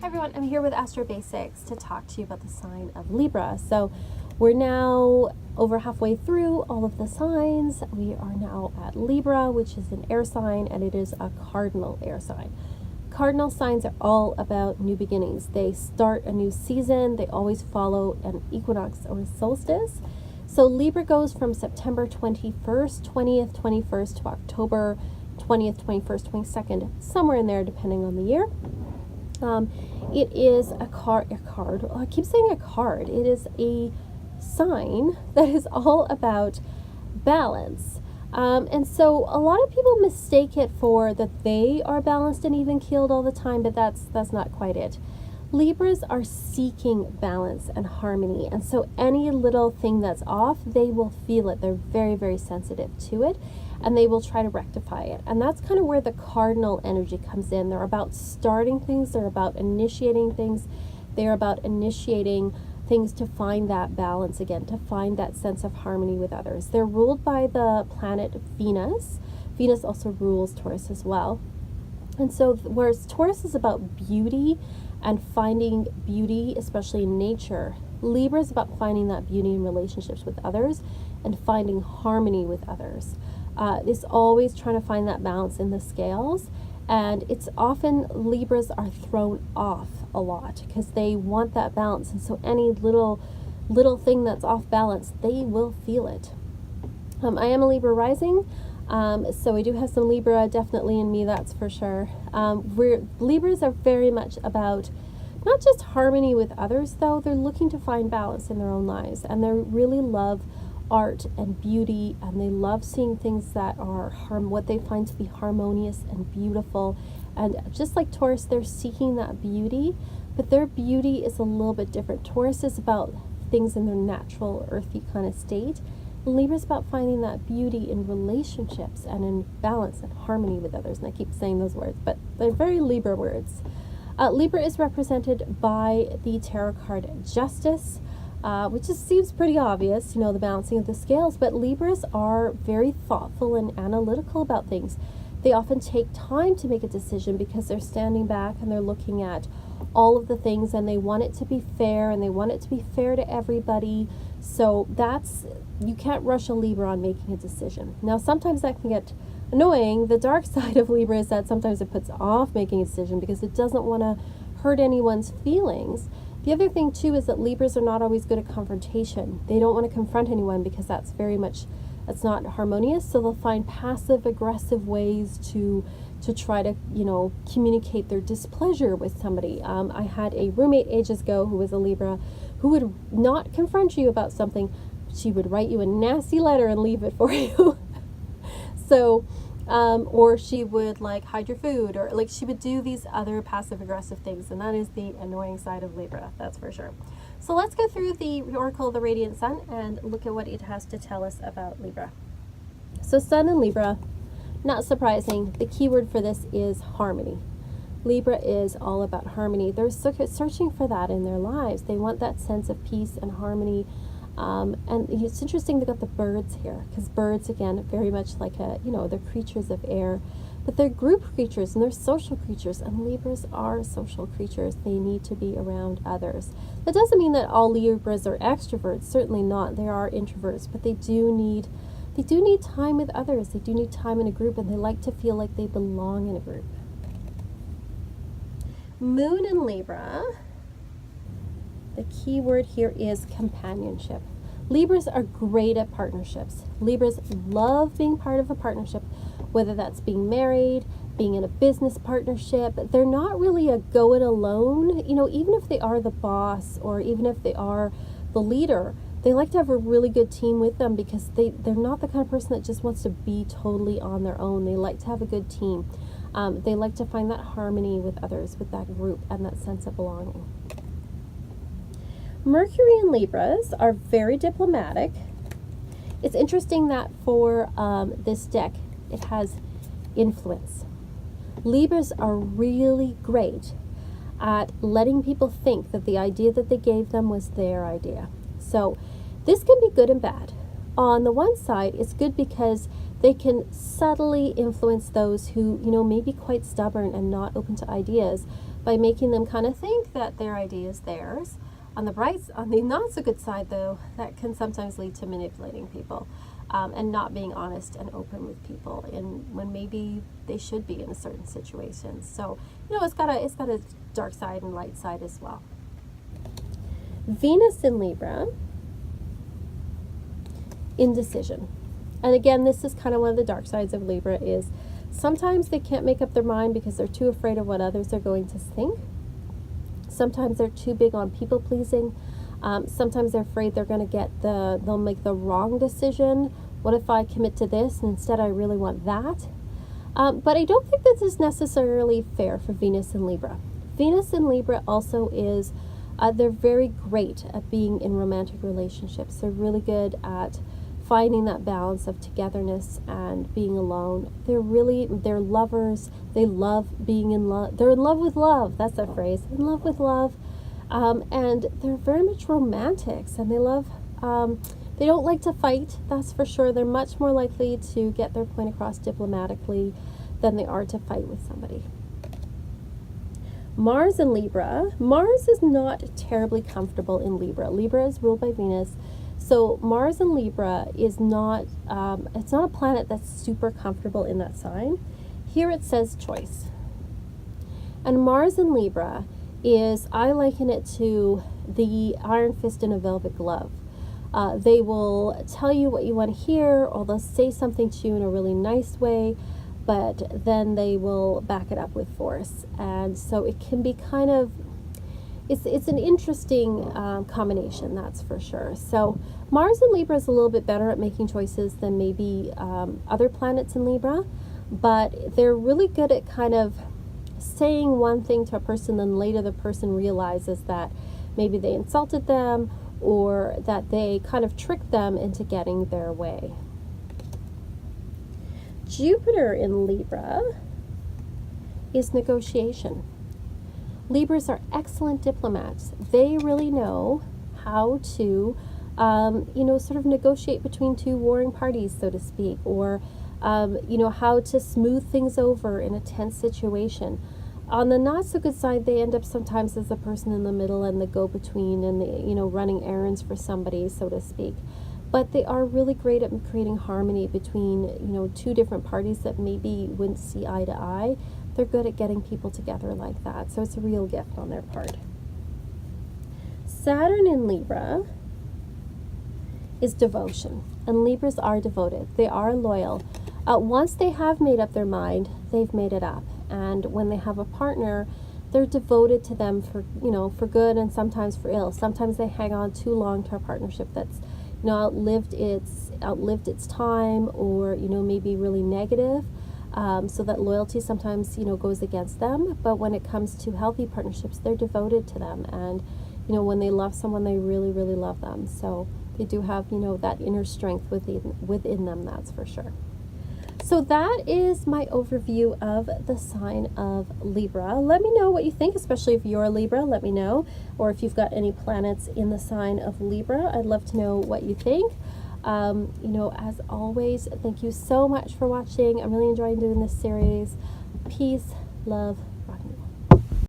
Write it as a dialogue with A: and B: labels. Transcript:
A: Hi everyone, I'm here with Astro Basics to talk to you about the sign of Libra. So we're now over halfway through all of the signs. We are now at Libra, which is an air sign, and it is a cardinal air sign. Cardinal signs are all about new beginnings. They start a new season. They always follow an equinox or solstice. So Libra goes from September 21st, 20th, 21st to October 20th, 21st, 22nd, somewhere in there depending on the year. It is a card. I keep saying a card. It is a sign that is all about balance. And so a lot of people mistake it for that they are balanced and even keeled all the time, but that's not quite it. Libras are seeking balance and harmony, and so any little thing that's off, they will feel it. They're very, very sensitive to it, and they will try to rectify it. And that's kind of where the cardinal energy comes in. They're about starting things, they're about initiating things, they're about initiating things to find that balance again, to find that sense of harmony with others. They're ruled by the planet Venus. Venus also rules Taurus as well. And so whereas Taurus is about beauty and finding beauty, especially in nature, Libra is about finding that beauty in relationships with others and finding harmony with others. It's always trying to find that balance in the scales, and it's often Libras are thrown off a lot because they want that balance, and so any little thing that's off balance, they will feel it. I am a Libra rising, so I do have some Libra definitely in me, that's for sure. Libras are very much about not just harmony with others, though. They're looking to find balance in their own lives, and they really love art and beauty, and they love seeing things that are what they find to be harmonious and beautiful. And just like Taurus, they're seeking that beauty, but their beauty is a little bit different. Taurus is about things in their natural earthy kind of state. Libra is about finding that beauty in relationships and in balance and harmony with others. And I keep saying those words, but they're very Libra words. Libra is represented by the tarot card Justice, which just seems pretty obvious, the balancing of the scales, but Libras are very thoughtful and analytical about things. They often take time to make a decision because they're standing back and they're looking at all of the things, and they want it to be fair, and they want it to be fair to everybody. So you can't rush a Libra on making a decision. Now, sometimes that can get annoying. The dark side of Libra is that sometimes it puts off making a decision because it doesn't want to hurt anyone's feelings. The other thing too is that Libras are not always good at confrontation. They don't want to confront anyone because that's not harmonious. So they'll find passive aggressive ways to try to communicate their displeasure with somebody. I had a roommate ages ago who was a Libra who would not confront you about something. She would write you a nasty letter and leave it for you. So or she would hide your food, or she would do these other passive aggressive things, and that is the annoying side of Libra, that's for sure. So let's go through the Oracle of the Radiant Sun and look at what it has to tell us about Libra. So Sun in Libra, not surprising, the keyword for this is harmony. Libra is all about harmony. They're searching for that in their lives. They want that sense of peace and harmony. And it's interesting they got the birds here, because birds, again, very much like they're creatures of air, but they're group creatures and they're social creatures, and Libras are social creatures. They need to be around others. That doesn't mean that all Libras are extroverts, certainly not. There are introverts, but they do need time with others. They do need time in a group, and they like to feel like they belong in a group. Moon in Libra. The key word here is companionship. Libras are great at partnerships. Libras love being part of a partnership, whether that's being married, being in a business partnership. They're not really a go it alone. Even if they are the boss, or even if they are the leader, they like to have a really good team with them, because they're not the kind of person that just wants to be totally on their own. They like to have a good team. They like to find that harmony with others, with that group, and that sense of belonging. Mercury and Libras are very diplomatic. It's interesting that for this deck, it has influence. Libras are really great at letting people think that the idea that they gave them was their idea. So this can be good and bad. On the one side, it's good because they can subtly influence those who, may be quite stubborn and not open to ideas. by making them kind of think that their idea is theirs. On the not so good side, though, that can sometimes lead to manipulating people and not being honest and open with people, when maybe they should be in a certain situation. So, it's got a dark side and light side as well. Venus in Libra, indecision. And again, this is kind of one of the dark sides of Libra, is sometimes they can't make up their mind because they're too afraid of what others are going to think. Sometimes they're too big on people pleasing. Sometimes they're afraid they're going to they'll make the wrong decision. What if I commit to this and instead I really want that? But I don't think this is necessarily fair for Venus in Libra. Venus in Libra also is, they're very great at being in romantic relationships. They're really good at finding that balance of togetherness and being alone. They're lovers. They love being in love. They're in love with love. That's a phrase. In love with love. And they're very much romantics, and they don't like to fight, that's for sure. They're much more likely to get their point across diplomatically than they are to fight with somebody. Mars in Libra. Mars is not terribly comfortable in Libra. Libra is ruled by Venus. So Mars in Libra is not, it's not a planet that's super comfortable in that sign. Here it says choice. And Mars in Libra is, I liken it to the iron fist in a velvet glove. They will tell you what you want to hear, or they'll say something to you in a really nice way, but then they will back it up with force. And so it can be kind of, it's an interesting combination, that's for sure. So Mars in Libra is a little bit better at making choices than maybe other planets in Libra, but they're really good at kind of saying one thing to a person, then later the person realizes that maybe they insulted them or that they kind of tricked them into getting their way. Jupiter in Libra is negotiation. Libras are excellent diplomats. They really know how to, sort of negotiate between two warring parties, so to speak, or, how to smooth things over in a tense situation. On the not so good side, they end up sometimes as the person in the middle and the go-between and the, running errands for somebody, so to speak. But they are really great at creating harmony between, two different parties that maybe wouldn't see eye to eye. They're good at getting people together like that. So it's a real gift on their part. Saturn in Libra is devotion. And Libras are devoted. They are loyal. Once they have made up their mind, they've made it up. And when they have a partner, they're devoted to them for good and sometimes for ill. Sometimes they hang on too long to a partnership that's, outlived its time, or, maybe really negative. So that loyalty sometimes, goes against them. But when it comes to healthy partnerships, they're devoted to them. And, when they love someone, they really, really love them. So they do have, that inner strength within them, that's for sure. So that is my overview of the sign of Libra. Let me know what you think, especially if you're a Libra, let me know. Or if you've got any planets in the sign of Libra, I'd love to know what you think. As always, thank you so much for watching. I'm really enjoying doing this series. Peace, love,